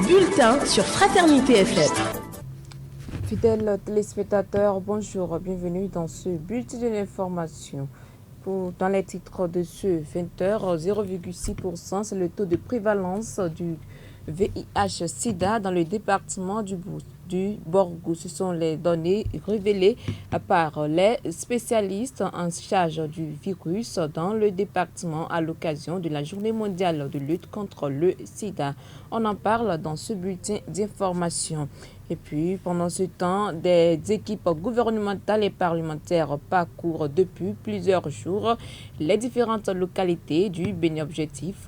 bulletin sur Fraternité FM. Fidèles téléspectateurs, bonjour, bienvenue dans ce bulletin de l'information. Dans les titres de ce 20h, 0,6%, c'est le taux de prévalence du VIH-Sida dans le département du Borgou. Ce sont les données révélées par les spécialistes en charge du virus dans le département à l'occasion de la Journée mondiale de lutte contre le sida. On en parle dans ce bulletin d'information. Et puis, pendant ce temps, des équipes gouvernementales et parlementaires parcourent depuis plusieurs jours les différentes localités du Bénin. Objectif,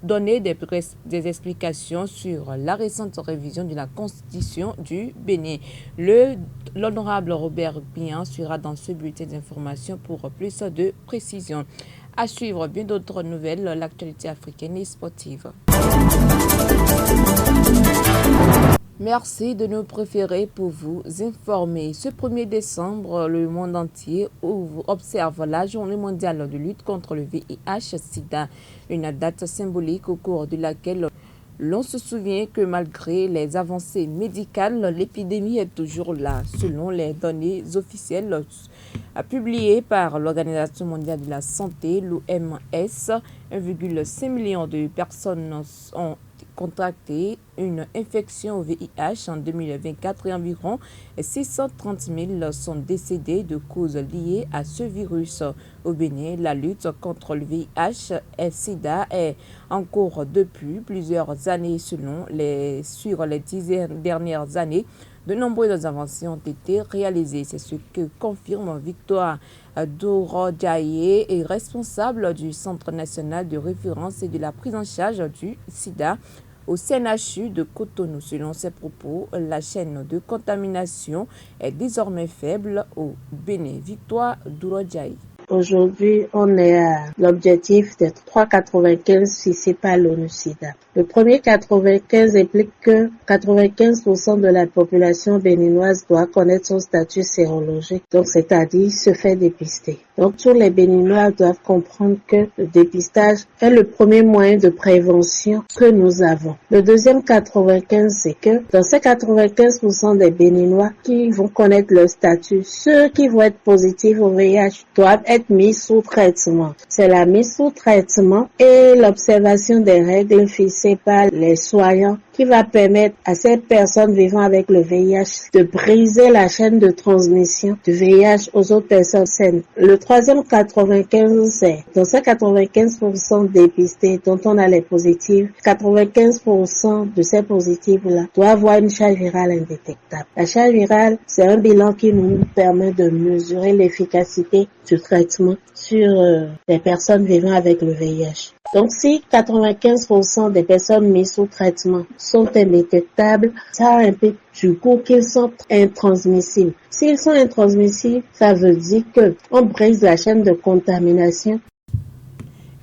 donner des explications sur la récente révision de la Constitution du Bénin. L'honorable Robert Bihan sera dans ce bulletin d'information pour plus de précisions. À suivre bien d'autres nouvelles, l'actualité africaine et sportive. Merci de nous préférer pour vous informer. Ce 1er décembre, le monde entier observe la Journée mondiale de lutte contre le VIH-Sida, une date symbolique au cours de laquelle l'on se souvient que malgré les avancées médicales, l'épidémie est toujours là. Selon les données officielles publiées par l'Organisation mondiale de la santé, l'OMS, 1,5 million de personnes ont contracté une infection au VIH en 2024 et environ 630 000 sont décédés de causes liées à ce virus. Au Bénin, la lutte contre le VIH et SIDA est en cours depuis plusieurs années. Sur les 10 dernières années, de nombreuses avancées ont été réalisées. C'est ce que confirme Victoire Dourodjaye, responsable du Centre national de référence et de la prise en charge du sida au CNHU de Cotonou. Selon ses propos, la chaîne de contamination est désormais faible au Bénin. Victoire Dourodjaye. Aujourd'hui, on est à l'objectif de 3,95 fixé par l'ONU-SIDA. Le premier 95 implique que 95% de la population béninoise doit connaître son statut sérologique, donc c'est-à-dire se faire dépister. Donc tous les Béninois doivent comprendre que le dépistage est le premier moyen de prévention que nous avons. Le deuxième 95, c'est que dans ces 95% des Béninois qui vont connaître leur statut, ceux qui vont être positifs au VIH doivent être mis sous traitement. C'est la mise sous traitement et l'observation des règles fixées par les soignants qui va permettre à ces personnes vivant avec le VIH de briser la chaîne de transmission du VIH aux autres personnes saines. Le troisième 95, c'est dans ces 95% dépistés dont on a les positifs, 95% de ces positifs-là doivent avoir une charge virale indétectable. La charge virale, c'est un bilan qui nous permet de mesurer l'efficacité du traitement sur les personnes vivant avec le VIH. Donc, si 95% des personnes mises sous traitement sont indétectables, ça implique du coup qu'ils sont intransmissibles. S'ils sont intransmissibles, ça veut dire que on brise la chaîne de contamination.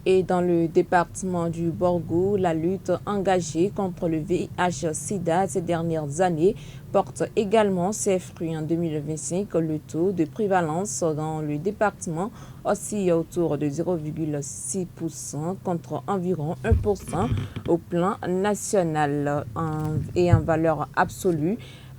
Et dans le département du Borgou, la lutte engagée contre le VIH-Sida ces dernières années porte également ses fruits. En 2025, le taux de prévalence dans le département oscille autour de 0,6% contre environ 1% au plan national. Et en valeur absolue,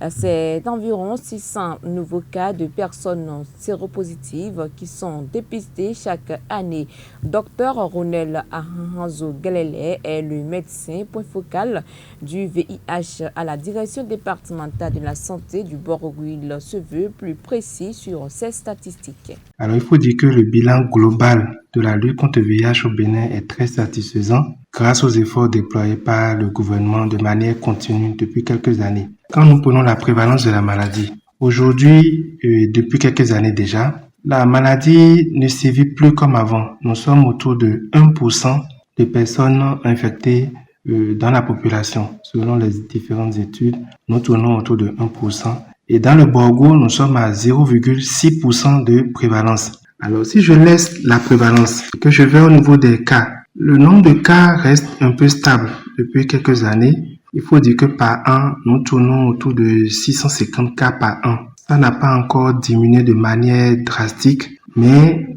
c'est environ 600 nouveaux cas de personnes séropositives qui sont dépistés chaque année. Dr Ronel Ahanzo Galele est le médecin point focal du VIH à la direction départementale de la santé du Borgou. Il se veut plus précis sur ces statistiques. Alors, il faut dire que le bilan global de la lutte contre le VIH au Bénin est très satisfaisant grâce aux efforts déployés par le gouvernement de manière continue depuis quelques années. Quand nous prenons la prévalence de la maladie, aujourd'hui, depuis quelques années déjà, la maladie ne sévit plus comme avant. Nous sommes autour de 1% de personnes infectées dans la population. Selon les différentes études, nous tournons autour de 1%. Et dans le Borgou, nous sommes à 0,6% de prévalence. Alors, si je laisse la prévalence, que je vais au niveau des cas, le nombre de cas reste un peu stable depuis quelques années. Il faut dire que par an, nous tournons autour de 650 cas par an. Ça n'a pas encore diminué de manière drastique, mais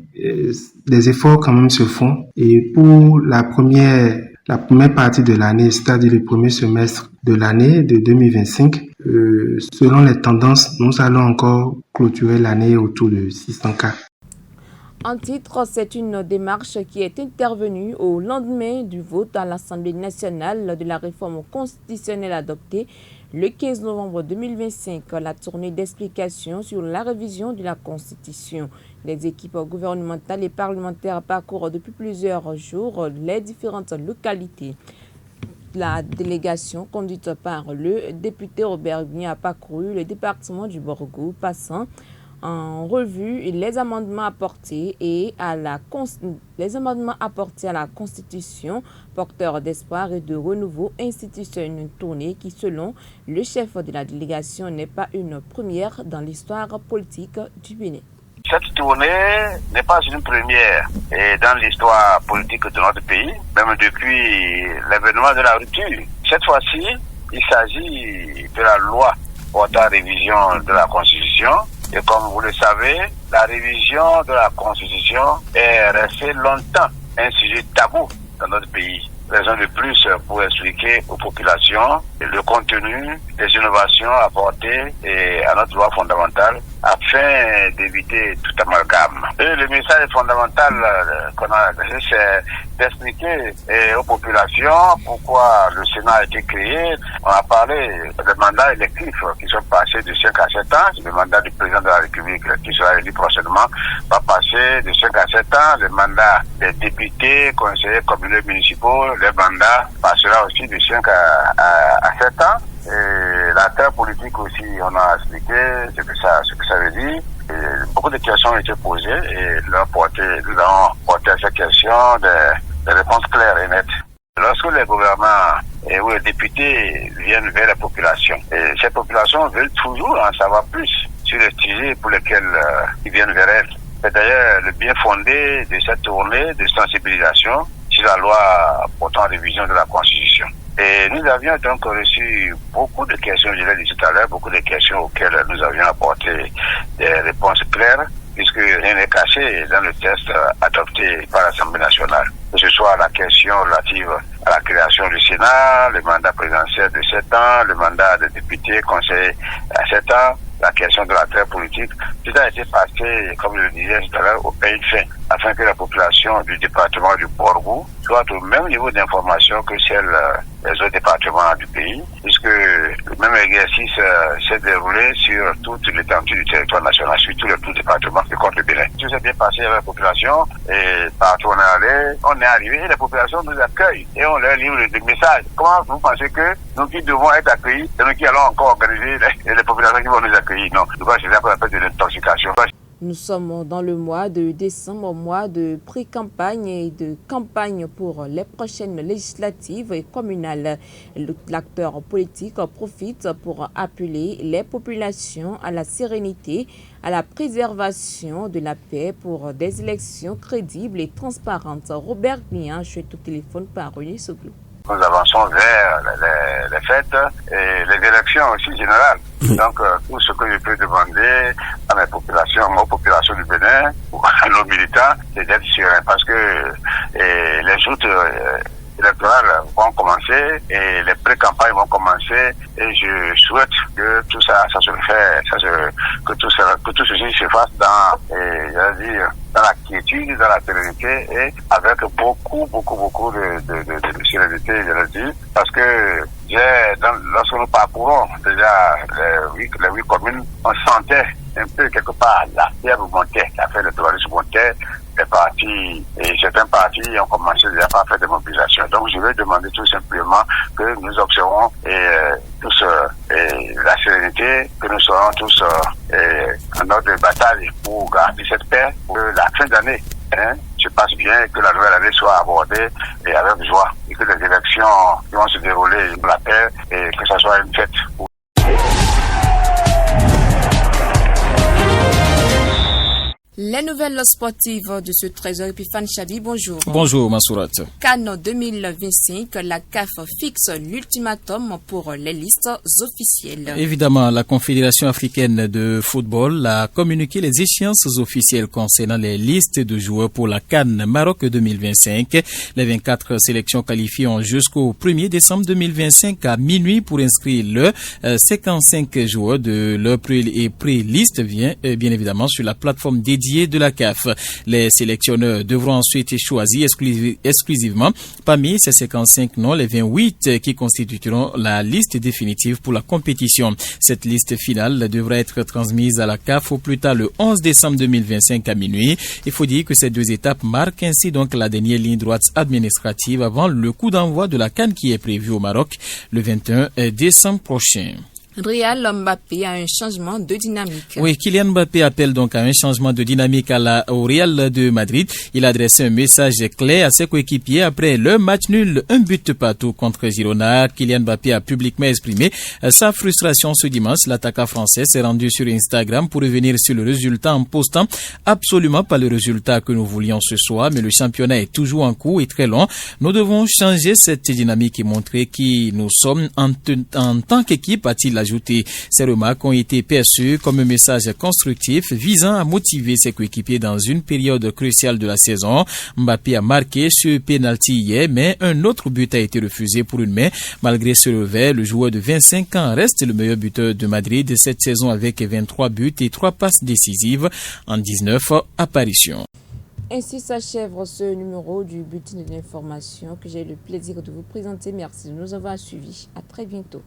des efforts quand même se font. Et pour la première la première partie de l'année, c'est-à-dire le premier semestre de l'année de 2025. Selon les tendances, nous allons encore clôturer l'année autour de 600 cas. En titre, c'est une démarche qui est intervenue au lendemain du vote à l'Assemblée nationale de la réforme constitutionnelle adoptée le 15 novembre 2025. La tournée d'explications sur la révision de la Constitution. Les équipes gouvernementales et parlementaires parcourent depuis plusieurs jours les différentes localités. La délégation conduite par le député Robert Guignan a parcouru le département du Borgo, passant en revue les amendements apportés à la Constitution, porteurs d'espoir et de renouveau institutionnel. Une tournée qui, selon le chef de la délégation, n'est pas une première dans l'histoire politique du Bénin. Cette tournée n'est pas une première dans l'histoire politique de notre pays, même depuis l'événement de la rupture. Cette fois-ci, il s'agit de la loi portant révision de la Constitution. Et comme vous le savez, la révision de la Constitution est restée longtemps un sujet tabou dans notre pays. Raison de plus pour expliquer aux populations le contenu des innovations apportées à notre loi fondamentale afin d'éviter tout amalgame. Et le message fondamental qu'on a, c'est d'expliquer aux populations pourquoi le Sénat a été créé. On a parlé des mandats électifs qui sont passés de 5 à 7 ans. Le mandat du président de la République qui sera élu prochainement va passer de 5 à 7 ans. Le mandat des députés, conseillers communaux municipaux, le mandat passera aussi de 5 à 7 ans. Et la terre politique aussi, on a expliqué ce que ça veut dire. Et beaucoup de questions ont été posées et nous avons porté à ces questions des réponses claires et nettes. Lorsque les gouvernements ou les députés viennent vers la population, et ces populations veulent toujours en savoir plus sur les sujets pour lesquels ils viennent vers elles. C'est d'ailleurs le bien fondé de cette tournée de sensibilisation sur la loi portant révision de la Constitution. Et nous avions donc reçu beaucoup de questions, je l'ai dit tout à l'heure, beaucoup de questions auxquelles nous avions apporté des réponses claires, puisque rien n'est caché dans le texte adopté par l'Assemblée nationale. Que ce soit la question relative à la création du Sénat, le mandat présidentiel de 7 ans, le mandat des députés, conseillers à 7 ans, la question de la terre politique, tout a été passé, comme je le disais tout à l'heure, au pays de fin, afin que la population du département du Borgo soit au même niveau d'information que celle des autres départements du pays, puisque le même exercice s'est déroulé sur toute l'étendue du territoire national, sur tous les départements qui comptent le Bénin. Tout s'est bien passé avec la population, et partout on est arrivé, et la population nous accueille, et on leur livre des messages. Comment vous pensez que nous qui devons être accueillis, et nous qui allons encore organiser les populations qui vont nous accueillir? Non, nous allons chercher à faire de l'intoxication. Nous sommes dans le mois de décembre, mois de pré-campagne et de campagne pour les prochaines législatives et communales. L'acteur politique profite pour appeler les populations à la sérénité, à la préservation de la paix pour des élections crédibles et transparentes. Robert Guignan, je suis au téléphone par René Soglou. Nous avançons vers les fêtes et les élections aussi générales. Donc, tout ce que je peux demander à mes populations, aux populations du Bénin, à nos militants, c'est d'être sereins parce que les joutes électorales vont commencer et les pré-campagnes vont commencer et je souhaite que tout ça se fait, que tout ceci se fasse dans la quiétude, dans la sérénité et avec beaucoup de sérénité, je le dis, parce que lorsque nous parcourons déjà les 8 communes, on sentait un peu quelque part la fièvre montait, la fait le tourisme montait, les partis et certains partis ont commencé déjà à faire des mobilisations. Donc je vais demander tout simplement que nous observons tous la sérénité, que nous serons tous en ordre de bataille pour garder cette paix pour la fin d'année. Je pense bien que la nouvelle année soit abordée et avec joie et que les élections qui vont se dérouler pour la paix et que ce soit une fête. Les nouvelles sportives de ce trésor Epiphane Chabi, bonjour. Bonjour Mansourat. CAN 2025, la CAF fixe l'ultimatum pour les listes officielles. Évidemment, la Confédération africaine de football a communiqué les échéances officielles concernant les listes de joueurs pour la CAN Maroc 2025. Les 24 sélections qualifiées ont jusqu'au 1er décembre 2025 à minuit pour inscrire le 55 joueurs de leur pré-liste bien évidemment sur la plateforme dédiée de la CAF. Les sélectionneurs devront ensuite choisir exclusivement parmi ces 55 noms les 28 qui constitueront la liste définitive pour la compétition. Cette liste finale devra être transmise à la CAF au plus tard le 11 décembre 2025 à minuit. Il faut dire que ces deux étapes marquent ainsi donc la dernière ligne droite administrative avant le coup d'envoi de la CAN qui est prévu au Maroc le 21 décembre prochain. Real Mbappé a un changement de dynamique. Oui, Kylian Mbappé appelle donc à un changement de dynamique au Real de Madrid. Il a adressé un message clair à ses coéquipiers après le match nul, un but partout contre Girona. Kylian Mbappé a publiquement exprimé sa frustration ce dimanche. L'attaquant français s'est rendu sur Instagram pour revenir sur le résultat en postant absolument pas le résultat que nous voulions ce soir, mais le championnat est toujours en cours et très long. Nous devons changer cette dynamique et montrer qui nous sommes en tant qu'équipe, a-t-il ajouté. Ces remarques ont été perçues comme un message constructif visant à motiver ses coéquipiers dans une période cruciale de la saison. Mbappé a marqué ce pénalty hier, mais un autre but a été refusé pour une main. Malgré ce revers, le joueur de 25 ans reste le meilleur buteur de Madrid cette saison avec 23 buts et 3 passes décisives en 19 apparitions. Ainsi s'achève ce numéro du bulletin d'information que j'ai eu le plaisir de vous présenter. Merci de nous avoir suivis. À très bientôt.